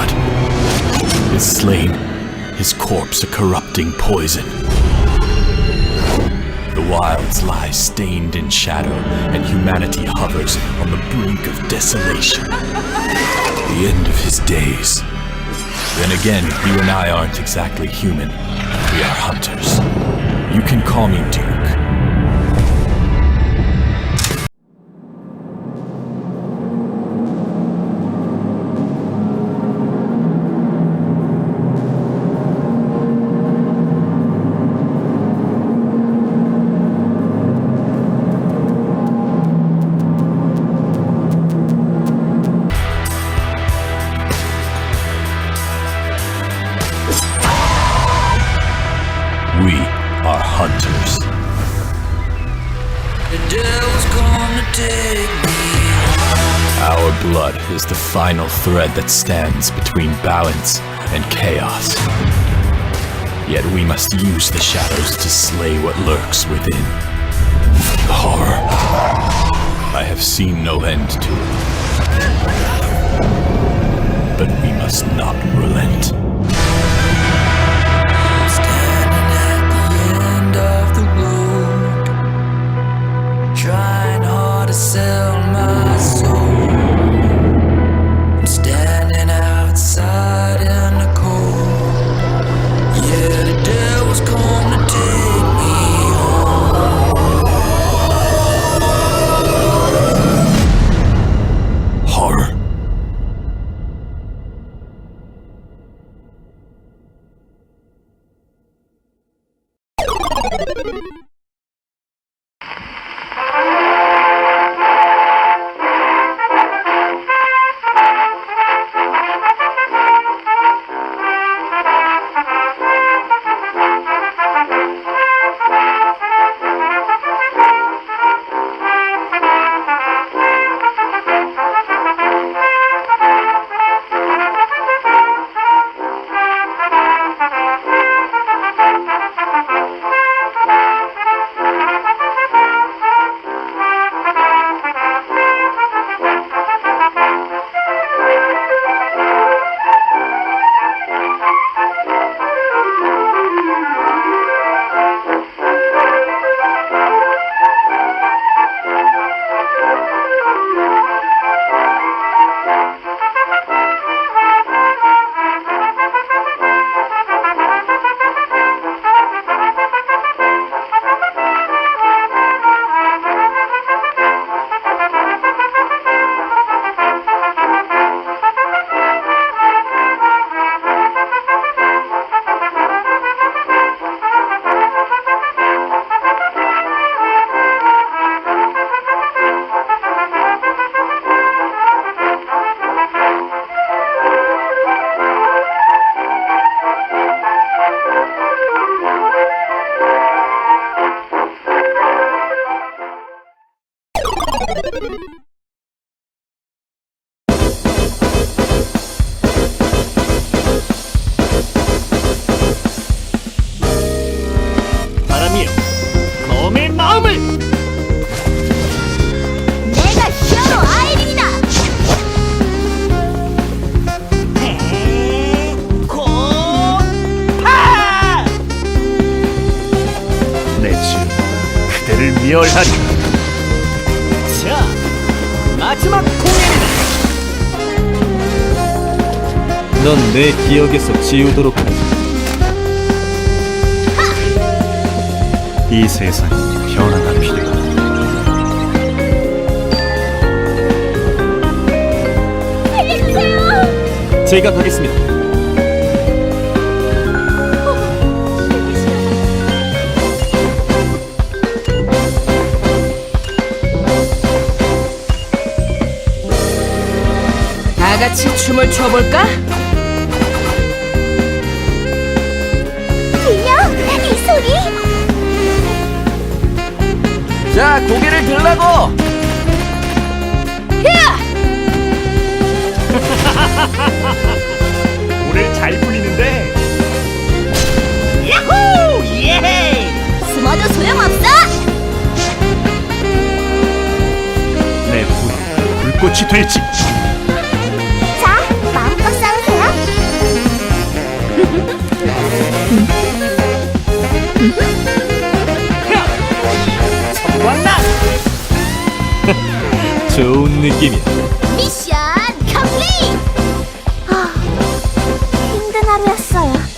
god is slain, his corpse a corrupting poison. The wilds lie stained in shadow, and humanity hovers on the brink of desolation. The end of his days. Then again, you and I aren't exactly human. We are hunters. You can call me Duke. We are hunters. The devil's gonna take me. Our blood is the final thread that stands between balance and chaos. Yet we must use the shadows to slay what lurks within. The horror. I have seen no end to it. But we must not relent. Trying hard to sell my soul. I'm standing outside in the cold. Yeah, the devil's gonna take me home. Horror. 바람이여, 검의 마음을! 내가 히어로 아이린이다. 곤파! 내 증오가 그대를 멸하리. 자, 마지막 공연이다. 넌 내 기억에서 지우도록 하지. 이 세상에 변화가 필요하다. 살려주세요. 제가 가겠습니다. 다 같이 춤을 춰볼까? 들려? 이 소리? 자, 고개를 들라고! 오늘 잘 풀리는데? 야호! 예! 숨어도 소용없어. 내 후에 불꽃이 될지. 자, 마음껏 싸우세요. 느낌이야. 미션 컴플리트! 힘든 하루였어요.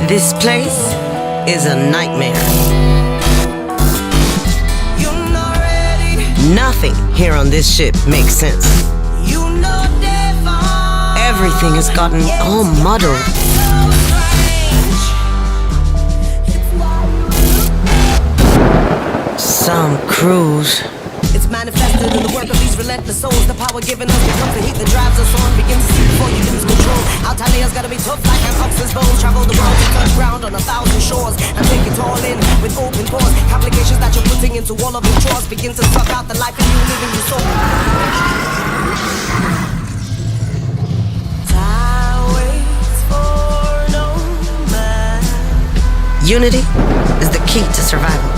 This place is a nightmare. Nothing here on this ship makes sense. Everything has gotten all muddled. Some cruise. It's manifested in the work of these relentless souls. The power given us becomes the heat that drives us on. Begin to see before you lose control. Our tallia's gotta be tough like an ox's bones. Travel the world and touch ground on 1,000 shores. And take it all in with open doors. Complications that you're putting into all of your chores. Begin to suck out the life in you, living your soul. Time waits for no man. Unity is the key to survival.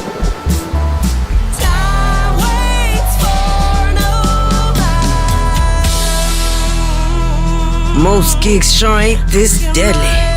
Most gigs sure ain't this deadly.